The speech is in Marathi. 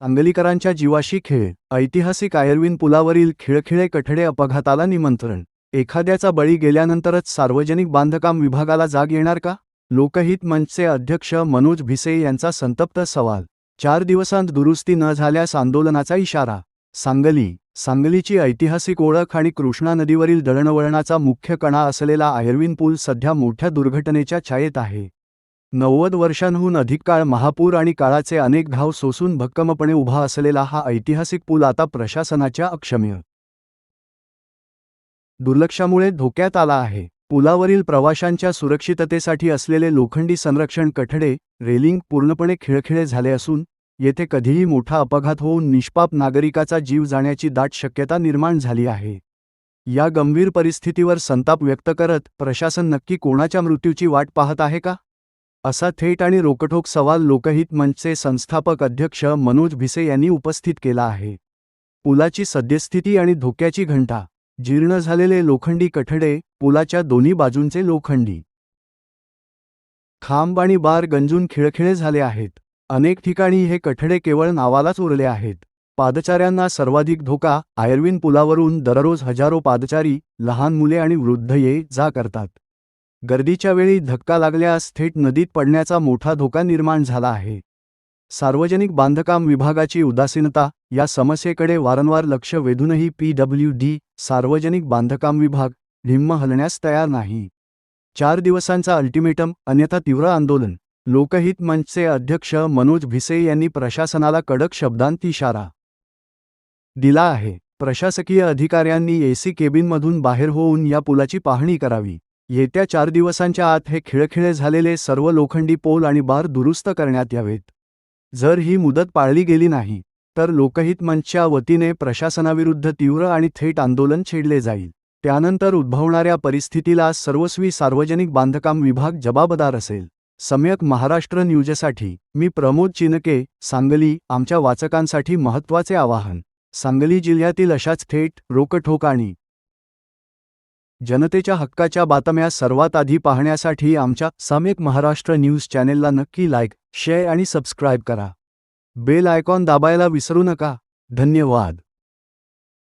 सांगलीकरांच्या जीवाशी खेळ. ऐतिहासिक आयर्विन पुलावरील खिळखिळे कठडे अपघाताला निमंत्रण. एखाद्याचा बळी गेल्यानंतरच सार्वजनिक बांधकाम विभागाला जाग येणार का? लोकहित मंचचे अध्यक्ष मनोज भिसे यांचा संतप्त सवाल. 4 दिवसांत दुरुस्ती न झाल्यास आंदोलनाचा इशारा. सांगलीची ऐतिहासिक ओळख आणि कृष्णा नदीवरील दळणवळणाचा मुख्य कणा असलेला आयर्विन पूल सध्या मोठ्या दुर्घटनेच्या छायेत आहे. 90 वर्षांहून अधिक काळ महापूर आणि काळाचे अनेक घाव सोसून भक्कमपणे उभा असलेला हा ऐतिहासिक पूल आता प्रशासनाच्या अक्षम्य दुर्लक्षामुळे धोक्यात आला आहे. पुलावरील प्रवाशांच्या सुरक्षिततेसाठी असलेले लोखंडी संरक्षण कठडे, रेलिंग पूर्णपणे खिळखिळे झाले असून येथे कधीही मोठा अपघात होऊन निष्पाप नागरिकाचा जीव जाण्याची दाट शक्यता निर्माण झाली आहे. या गंभीर परिस्थितीवर संताप व्यक्त करत प्रशासन नक्की कोणाच्या मृत्यूची वाट पाहत आहे का? असा थेट आणि रोखठोक सवाल लोकहित मंचचे संस्थापक अध्यक्ष मनोज भिसे यांनी उपस्थित केला आहे. पुलाची सद्यस्थिती आणि धोक्याची घंटा. जीर्ण झालेले लोखंडी कठडे, पुलाच्या दोन्ही बाजूंचे लोखंडी खांब आणि बार गंजून खिळखिळे झाले आहेत. अनेक ठिकाणी हे कठडे केवळ नावालाच उरले आहेत. पादचाऱ्यांना सर्वाधिक धोका. आयर्विन पुलावरून दररोज हजारो पादचारी, लहान मुले आणि वृद्ध ये-जा करतात. गर्दीच्या वेळी धक्का लागल्यास थेट नदीत पडण्याचा मोठा धोका निर्माण झाला आहे. सार्वजनिक बांधकाम विभागाची उदासीनता. या समस्येकडे वारंवार लक्ष वेधूनही PWD सार्वजनिक बांधकाम विभाग ढिम्म हलण्यास तयार नाही. 4 दिवसांचा अल्टिमेटम, अन्यथा तीव्र आंदोलन. लोकहित मंचचे अध्यक्ष मनोज भिसे यांनी प्रशासनाला कडक शब्दांत इशारा दिला आहे. प्रशासकीय अधिकाऱ्यांनी AC केबिनमधून बाहेर होऊन या पुलाची पाहणी करावी. येत्या 4 दिवसांच्या आत हे खिळखिळे झालेले सर्व लोखंडी पोल आणि बार दुरुस्त करण्यात यावेत. जर ही मुदत पाळली गेली नाही तर लोकहित मंचच्या वतीने प्रशासनाविरुद्ध तीव्र आणि थेट आंदोलन छेडले जाईल. त्यानंतर उद्भवणाऱ्या परिस्थितीला सर्वस्वी सार्वजनिक बांधकाम विभाग जबाबदार असेल. सम्यक महाराष्ट्र न्यूजसाठी मी प्रमोद चिनके, सांगली. आमच्या वाचकांसाठी महत्त्वाचे आवाहन. सांगली जिल्ह्यातील अशाच थेट, रोखठोक आणि जनतेच्या हक्काच्या बातम्या सर्वात आधी पाहण्यासाठी आमच्या सम्यक महाराष्ट्र न्यूज चॅनेलला नक्की लाईक, शेअर आणि सबस्क्राईब करा. बेल आयकॉन दाबायला विसरू नका. धन्यवाद.